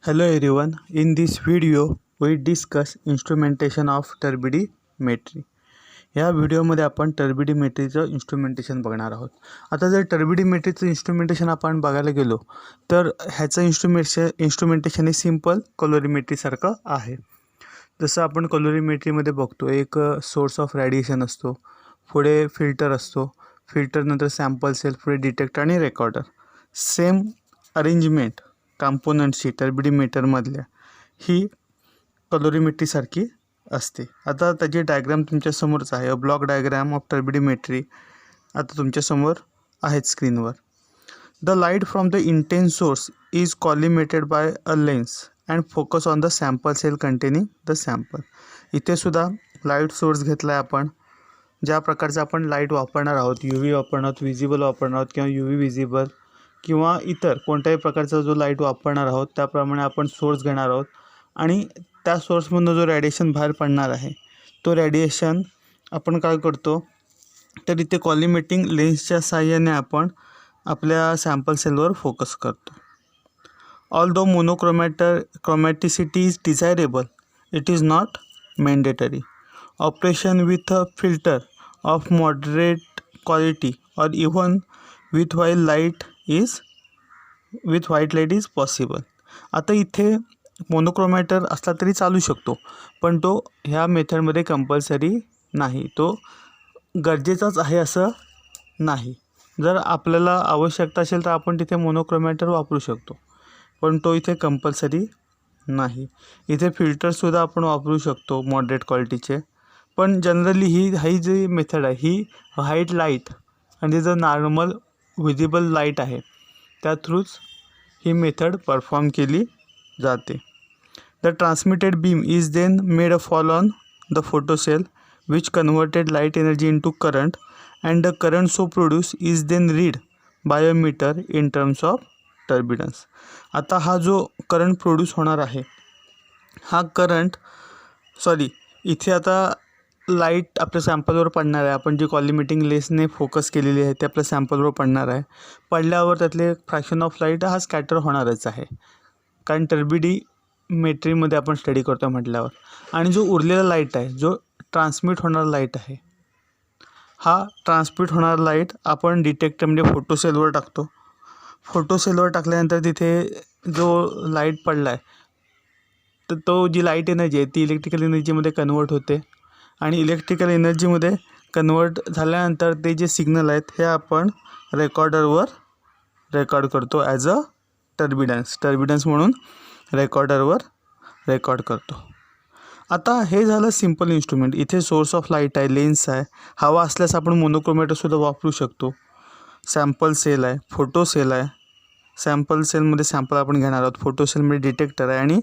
Hello everyone, in this video we discuss instrumentation of turbidimetry. या व्हिडिओमध्ये आपण टर्बिडिमेट्रीचं instrumentation बघणार आहोत. आता जर टर्बिडिमेट्रीचं इन्स्ट्रुमेंटेशन आपण बघायला गेलो तर ह्याचं इन्स्ट्रुमेंटेशन हे सिंपल कलोरीमेट्रीसारखं आहे. जसं आपण कलोरीमेट्रीमध्ये बघतो एक सोर्स ऑफ रेडिएशन असतो, पुढे फिल्टर असतो, फिल्टरनंतर सॅम्पल सेल, पुढे डिटेक्टर आणि रेकॉर्डर. सेम अरेंजमेंट कॉम्पोनंट्सची टर्बिडिमीटरमधल्या ही कलोरीमेट्रीसारखी असते. आता त्याची डायग्राम तुमच्यासमोरच आहे, a block diagram of turbidimetry आता तुमच्यासमोर आहेत स्क्रीनवर. The light from the intense source is collimated by a lens and focus on the sample cell containing the sample. इथे सुद्धा लाईट सोर्स घेतला आहे आपण. ज्या प्रकारचा आपण लाईट वापरणार आहोत, UV वापरणार आहोत, विजिबल वापरणार आहोत किंवा UV विजिबल किंवा इतर कोणत्याही प्रकारचा जो लाईट वापरणार आहोत त्याप्रमाणे आपण सोर्स घेणार आहोत आणि त्या सोर्समधून जो रेडिएशन बाहेर पडणार आहे तो रेडिएशन आपण काय करतो तर इथे कॉलिमेटिंग लेन्सच्या साहाय्याने आपण आपल्या सॅम्पल सेलवर फोकस करतो. Although chromaticity is desirable, it is not mandatory. Operation with a filter of moderate quality और even with white light is possible. आता इथे मोनोक्रोमॅटर असला तरी चालू शकतो, पण तो ह्या मेथडमध्ये कंपल्सरी नाही, तो गरजेचाच आहे असं नाही. जर आपल्याला आवश्यकता असेल तर आपण तिथे मोनोक्रोमॅटर वापरू शकतो, पण तो इथे कंपल्सरी नाही. इथे फिल्टरसुद्धा आपण वापरू शकतो मॉडरेट क्वालिटीचे, पण जनरली ही जी मेथड आहे ही व्हाईट लाईट आणि जो नॉर्मल विजिबल लाईट आहे त्या थ्रूच ही मेथड परफॉर्म केली जाते. The transmitted beam is then made a fall on the photo cell which converted light energy into current and the current so produce is then read by a meter in terms of turbidance. आता हा जो current produce होणार आहे हा current इथे आता light आपल्या सॅम्पलवर पडणार आहे. आपण जी कॉलिमेटिंग लेन्सने फोकस केलेली आहे ते आपल्या सॅम्पलवर पडणार आहे. पडल्यावर त्यातले फ्रॅक्शन ऑफ लाईट हा स्कॅटर होणारच आहे, कारण टर्बिडिमेट्रीमध्ये आपण स्टडी करतो म्हटल्यावर. आणि जो उरलेला लाईट आहे, जो ट्रान्समिट होणारा लाईट आहे, हा ट्रान्समिट होणारा लाईट आपण डिटेक्टर म्हणजे फोटो सेलवर टाकतो. फोटो सेलवर टाकल्यानंतर तिथे जो लाईट पडला आहे तर तो जी लाईट एनर्जी आहे ती इलेक्ट्रिकल एनर्जीमध्ये कन्वर्ट होते आणि इलेक्ट्रिकल एनर्जीमध्ये कन्वर्ट झाल्यानंतर ते जे सिग्नल आहेत हे आपण रेकॉर्डरवर रेकॉर्ड करतो ॲज अ टर्बिडन्स म्हणून रेकॉर्डरवर रेकॉर्ड करतो. आता हे झालं सिंपल इन्स्ट्रुमेंट. इथे सोर्स ऑफ लाईट आहे, लेन्स आहे, हवा असल्यास आपण मोनोक्रोमॅटरसुद्धा वापरू शकतो. सॅम्पल सेल आहे, फोटो सेल आहे. सॅम्पल सेलमध्ये सॅम्पल आपण घेणार आहोत, फोटो सेलमध्ये डिटेक्टर आहे आणि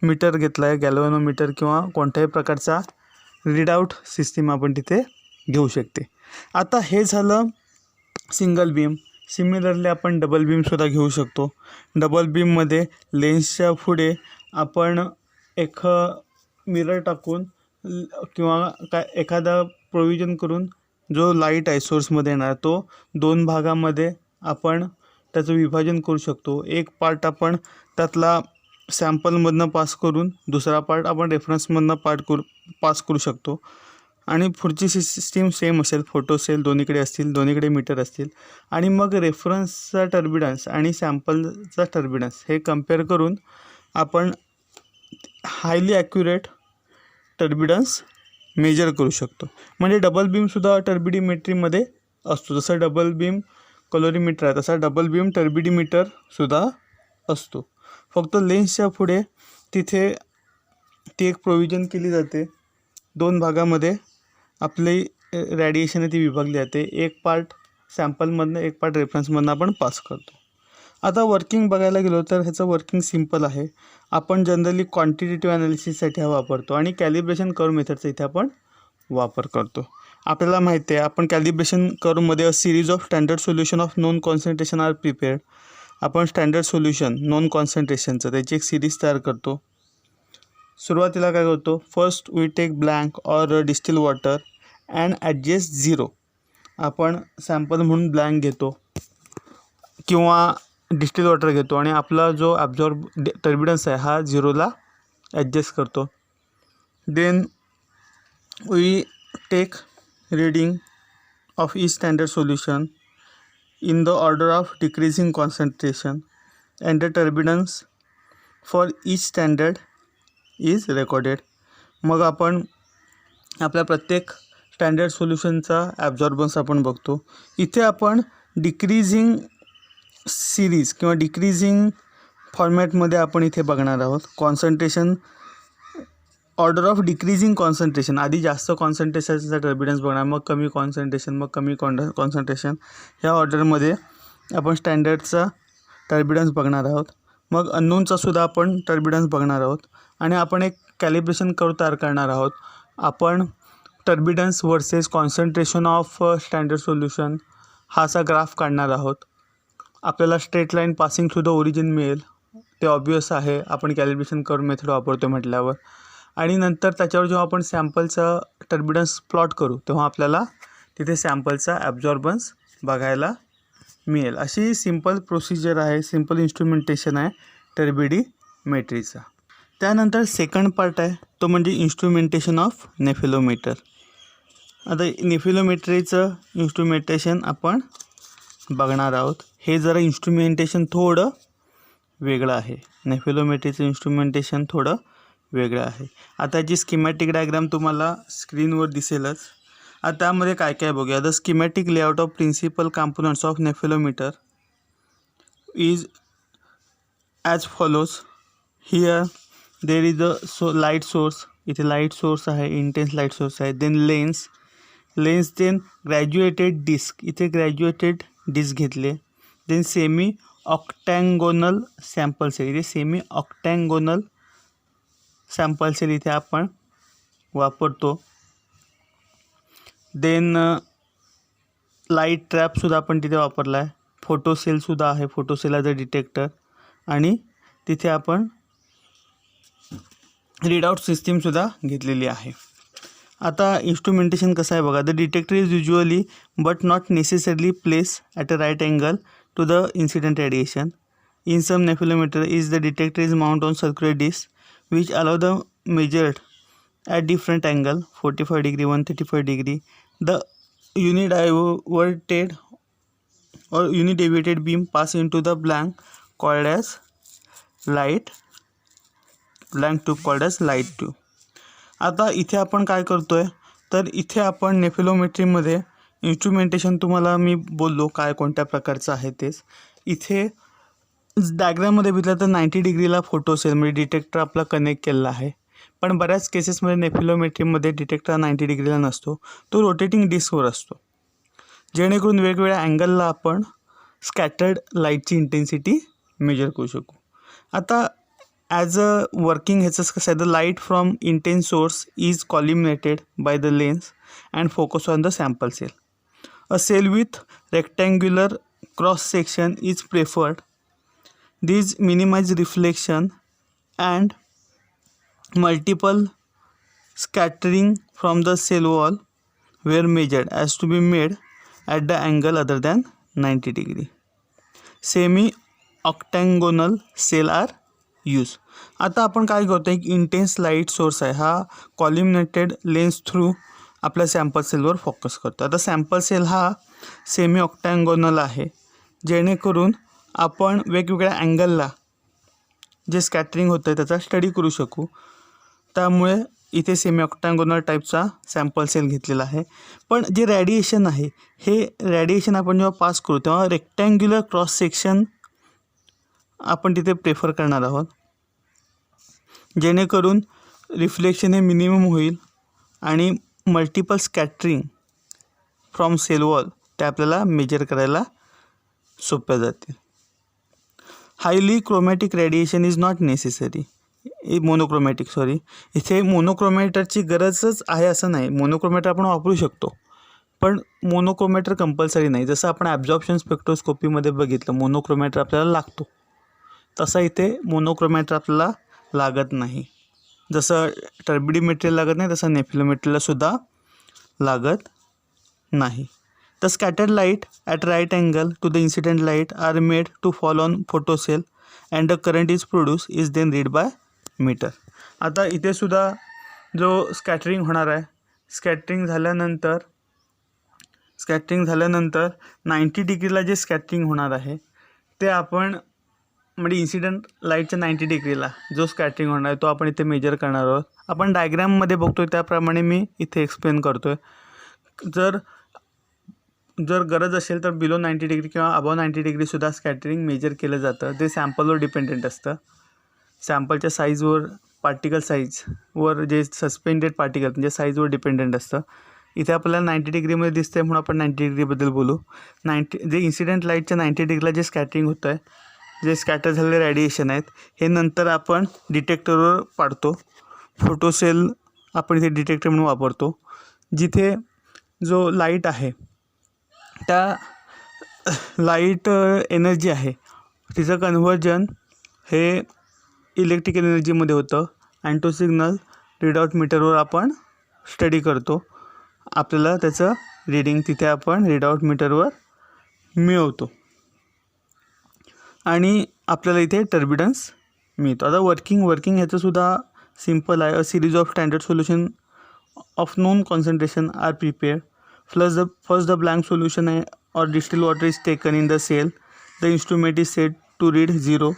मीटर घेतला आहे, गॅल्व्हॅनोमीटर किंवा कोणत्याही प्रकारचा रीडआउट सिस्टीम आपण तिथे घेऊ शकते. आता हे झालं सिंगल बीम. सिमिलरली आपण डबल बीमसुद्धा घेऊ शकतो. डबल बीममध्ये लेन्सच्या पुढे आपण एक मिरर टाकून किंवा एखादा प्रोव्हिजन करून जो लाईट आहे सोर्समध्ये येणार तो दोन भागामध्ये आपण त्याचं विभाजन करू शकतो. एक पार्ट आपण त्यातला सॅम्पलमधनं पास करून दुसरा पार्ट आपण रेफरन्समधनं पास करू शकतो आणि पुढची सिस्टीम सेम असेल. फोटो सेल दोन्हीकडे असतील, दोन्हीकडे मीटर असतील आणि मग रेफरन्सचा टर्बिडन्स आणि सॅम्पलचा टर्बिडन्स हे कम्पेअर करून आपण हायली ॲक्युरेट टर्बिडन्स मेजर करू शकतो. म्हणजे डबल बीमसुद्धा टर्बिडिमेट्रीमध्ये असतो. जसं डबल बीम कलोरीमीटर आहे तसा डबल बीम टर्बिडिमीटरसुद्धा असतो. फक्त लेन्सच्या पुढे तिथे ती एक प्रोव्हिजन केली जाते. दोन भागामध्ये आपली रेडिएशन ती विभागली जाते. एक पार्ट सॅम्पलमधनं, एक पार्ट रेफरन्समधनं आपण पास करतो. आता वर्किंग बघायला गेलो तर ह्याचं वर्किंग सिम्पल आहे. आपण जनरली क्वांटिटेटिव्ह ॲनालिसिससाठी हा वापरतो आणि कॅलिब्रेशन कर्व मेथडचा इथे आपण वापर करतो. आपल्याला माहिती आहे आपण कॅलिब्रेशन कर्वमध्ये a series of standard solution of known concentration are prepared. आपण स्टँडर्ड सोल्युशन नॉन कॉन्सन्ट्रेशनचं त्याची एक सिरीज तयार करतो. सुरुवातीला काय करतो, first we take blank or distil water and adjust 0. आपण सॅम्पल म्हणून ब्लँक घेतो किंवा डिस्टिल वॉटर घेतो आणि आपला जो टर्बिडन्स आहे हा 0ला ॲडजस्ट करतो. Then we take reading of each standard solution in the order of decreasing concentration and the turbulence for each standard is recorded. मग आपण आपल्या प्रत्येक स्टँडर्ड सोल्युशनचा ॲब्झॉर्बन्स आपण बघतो. इथे आपण डिक्रीजिंग सिरीज किंवा डिक्रीजिंग फॉर्मॅटमध्ये आपण इथे बघणार आहोत. Concentration order of decreasing concentration, आधी जास्त कॉन्सन्ट्रेशनचा टर्बिडन्स बघणार, मग कमी कॉन्सन्ट्रेशन, मग कमी कॉन्सन्ट्रेशन, ह्या ऑर्डरमध्ये आपण स्टँडर्डचा टर्बिडन्स बघणार आहोत. मग अननोनचा सुद्धा आपण टर्बिडन्स बघणार आहोत आणि आपण एक कॅलिब्रेशन कर्व तयार करणार आहोत. आपण turbidance versus concentration of standard solution हा असा ग्राफ काढणार आहोत. आपल्याला straight line passing through the origin मिळेल, ते ऑब्वियस आहे आपण कॅलिब्रेशन कर्व मेथड वापरतो म्हटल्यावर. आणि नंतर त्याच्यावर जेव्हा आपण सॅम्पलचा टर्बिडन्स प्लॉट करू तेव्हा आपल्याला तिथे सॅम्पलचा ॲब्झॉर्बन्स बघायला मिळेल. अशी सिंपल प्रोसिजर आहे, सिंपल इन्स्ट्रुमेंटेशन आहे टर्बिडिमेट्रीचा. त्यानंतर सेकंड पार्ट आहे तो म्हणजे इन्स्ट्रुमेंटेशन ऑफ नेफिलोमीटर. आता नेफिलोमेट्रीचं इन्स्ट्रुमेंटेशन आपण बघणार आहोत. हे जरा इन्स्ट्रुमेंटेशन थोडं वेगळं आहे. नेफिलोमेट्रीचं इन्स्ट्रुमेंटेशन थोडं वेगळं आहे. आता जी स्कीमॅटिक डायग्राम तुम्हाला स्क्रीनवर दिसेलच. आता त्यामध्ये काय काय बघूया. The schematic layout of principal components of nephelometer is as follows. Here there is a light source, इथे लाईट सोर्स आहे, इंटेन्स लाईट सोर्स आहे. Then lens, then graduated disc, इथे ग्रॅज्युएटेड डिस्क घेतले. Then semi octagonal sample cell, इथे semi octagonal sample cell इथे आपण वापरतो. Then light ट्रॅपसुद्धा आपण तिथे वापरला आहे. फोटो सेलसुद्धा आहे, photo cell as a detector. आणि तिथे आपण रीडआउट सिस्टीमसुद्धा घेतलेली आहे. आता इन्स्ट्रुमेंटेशन कसं आहे बघा. The detector is usually but not necessarily place at a right angle to the incident radiation. In some nephelometer is the detector is mount on circular disc which allow the measured at different angle 45 degree 135 degree. The unidiverted or unideviated beam pass into the blank called as light tube called as light tube. आता इथे आपण काय करतोय तर इथे आपण नेफिलोमेट्रीमध्ये instrumentation तुम्हाला मी बोललो काय कोणत्या प्रकारचं आहे तेच. इथे डायग्राममध्ये बघितलं तर 90 डिग्रीला फोटो सेल म्हणजे डिटेक्टर आपला कनेक्ट केलेला आहे. पण बऱ्याच केसेसमध्ये नेफिलोमेट्रीमध्ये डिटेक्टर 90 डिग्रीला नसतो, तो रोटेटिंग डिस्कवर असतो, जेणेकरून वेगवेगळ्या अँगलला आपण स्कॅटर्ड लाईटची इंटेन्सिटी मेजर करू शकू. आता ॲज अ वर्किंग ह्याचं कसं आहे, the light from intense source is collimated by the lens and focus on the sample cell. A cell with rectangular cross section is preferred. These minimize reflection and multiple scattering from the cell wall were measured as to be made at the angle other than 90 degree. Semi-octagonal cell are used. आता आपण काय करतो, एक intense light source आहे, हा कॉल्युमिनेटेड lens through आपल्या sample सेलवर focus करतो. आता सॅम्पल सेल हा सेमी ऑक्टॅंगोनल आहे, जेणेकरून आपण वेगवेगळ्या अँगलला जे स्कॅटरिंग होतं आहे त्याचा स्टडी करू शकू. त्यामुळे इथे सेमी ऑक्टॅंगोनल टाईपचा सॅम्पल सेल घेतलेला आहे. पण जे रॅडिएशन आहे हे रॅडिएशन आपण जेव्हा पास करू तेव्हा रेक्टँग्युलर क्रॉस सेक्शन आपण तिथे प्रेफर करणार आहोत, जेणेकरून रिफ्लेक्शन हे मिनिमम होईल आणि multiple scattering from cell wall ते आपल्याला मेजर करायला सोप्या जातील. Highly chromatic radiation is not necessary. Monochromatic इथे मोनोक्रोमॅटरची गरजच आहे असं नाही. मोनोक्रोमॅटर आपण वापरू शकतो, पण मोनोक्रोमॅटर कंपल्सरी नाही. जसं आपण ॲब्झॉर्प्शन स्पेक्ट्रोस्कोपीमध्ये बघितलं मोनोक्रोमॅटर आपल्याला लागतो, तसा इथे मोनोक्रोमॅटर आपल्याला लागत नाही. जसं टर्बिडिमेट्रीला लागत नाही तसं नेफिलोमेट्रीला सुद्धा लागत नाही. The scattered light at right angle to the incident light are made to fall on photocell and the current is produced is then read by meter. आता इथे सुद्धा जो स्कॅटरिंग होणार आहे, स्कॅटरिंग झाल्यानंतर 90 डिग्रीला जे स्कॅटरिंग होणार आहे ते आपण म्हणजे इन्सिडेंट लाईटच्या 90 डिग्रीला जो स्कॅटरिंग होणार आहे तो आपण इथे मेजर करणार आहोत. आपण डायग्राममध्ये बघतोय त्याप्रमाणे मी इथे एक्सप्लेन करतोय. जर गरज असेल तर बिलो 90 डिग्री किंवा अबव 90 डिग्रीसुद्धा स्कॅटरिंग मेजर केलं जातं. ते सॅम्पलवर डिपेंडेंट असतं. सॅम्पलच्या साईजवर, पार्टिकल साईजवर, जे सस्पेंडेड पार्टिकल म्हणजे साईजवर डिपेंडेंट असतं. इथे आपल्याला 90 डिग्रीमध्ये दिसतंय म्हणून आपण 90 डिग्रीबद्दल बोलू. जे इन्सिडेंट लाईटच्या 90 डिग्रीला जे स्कॅटरिंग होतं आहे, जे स्कॅटर झालेले रेडिएशन आहेत, हे नंतर आपण डिटेक्टरवर पाडतो. फोटोसेल आपण इथे डिटेक्टर म्हणून वापरतो. जिथे जो लाईट आहे त्या लाईट एनर्जी आहे तिचं कन्व्हर्जन हे इलेक्ट्रिकल एनर्जीमध्ये होतं आणि तो सिग्नल रीडआउट मीटरवर आपण स्टडी करतो. आपल्याला त्याचं रीडिंग तिथे आपण रीडआउट मीटरवर मिळवतो आणि आपल्याला इथे टर्बिडन्स मिळतो. आता वर्किंग ह्याचंसुद्धा सिम्पल आहे. A series of standard solution of known concentration are prepared. First the blank solution or distilled water is taken in the cell. The instrument is set to read 0.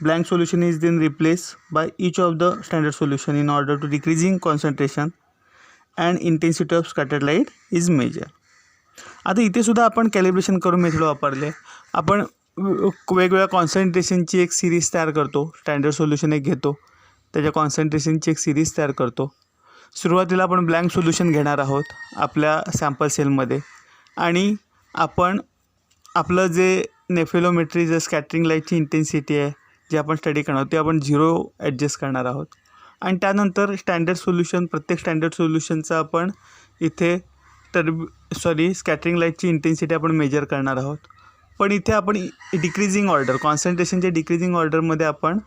Blank solution is then replaced by each of the standard solution in order to decreasing concentration and intensity of scattered light is measured. आता इथे सुद्धा आपण calibration करून method वापरले. आपण वेगवेगळ्या कॉन्सन्ट्रेशनची एक series तयार करतो. स्टँडर्ड सोल्युशन एक घेतो, त्याच्या कॉन्सन्ट्रेशनची एक सिरीज तयार करतो. सुरुवातीला आपण ब्लँक सोल्युशन घेणार आहोत आपल्या सॅम्पल सेलमध्ये आणि आपण आपलं जे नेफिलोमेट्री, जे स्कॅटरिंग लाईटची इंटेन्सिटी आहे जे आपण स्टडी करणार आहोत ते आपण 0 ॲडजस्ट करणार आहोत. आणि त्यानंतर प्रत्येक स्टँडर्ड सोल्युशनचा आपण इथे स्कॅटरिंग लाईटची इंटेन्सिटी आपण मेजर करणार आहोत. पण इथे आपण डिक्रीजिंग ऑर्डर, कॉन्सन्ट्रेशनच्या डिक्रीजिंग ऑर्डरमध्ये आपण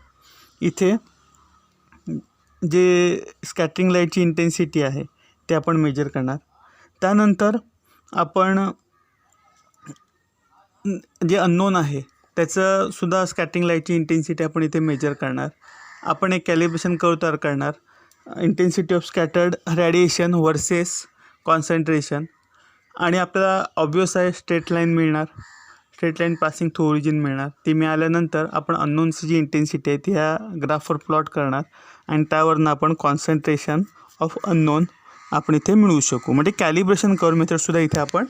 इथे जे स्कॅटरिंग लाईटची इंटेन्सिटी आहे ते आपण मेजर करणार. त्यानंतर आपण जे अननोन आहे त्याचंसुद्धा स्कॅटरिंग लाईटची इंटेन्सिटी आपण इथे मेजर करणार. आपण एक कॅलिब्रेशन कर्व तयार करणार. Intensity of scattered radiation versus concentration आणि आपल्याला ऑब्वियस आहे स्ट्रेट लाईन मिळणार. Straight line passing through origin मिळणार. ती मिळाल्यानंतर आपण अननोनची जी इंटेन्सिटी आहे ती ह्या ग्राफवर प्लॉट करणार आणि त्यावरनं आपण कॉन्सन्ट्रेशन ऑफ अननोन आपण इथे मिळवू शकू. म्हणजे कॅलिब्रेशन कर्व मेथडसुद्धा इथे आपण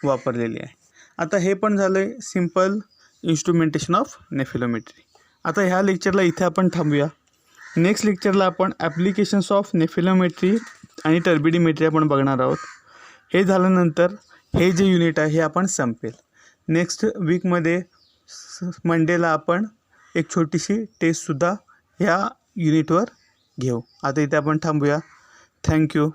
वापरलेली आहे. आता हे पण झालं आहे सिम्पल इन्स्ट्रुमेंटेशन ऑफ नेफिलोमेट्री. आता ह्या लेक्चरला इथे आपण थांबूया. नेक्स्ट लेक्चरला आपण ॲप्लिकेशन्स ऑफ नेफिलोमेट्री आणि टर्बिडिमेट्री आपण बघणार आहोत. हे झाल्यानंतर हे जे युनिट आहे हे आपण संपेल. नेक्स्ट वीकमध्ये मंडेला आपण एक छोटीशी टेस्टसुद्धा ह्या युनिटवर घेऊ. आता इथे आपण थांबूया. थँक्यू.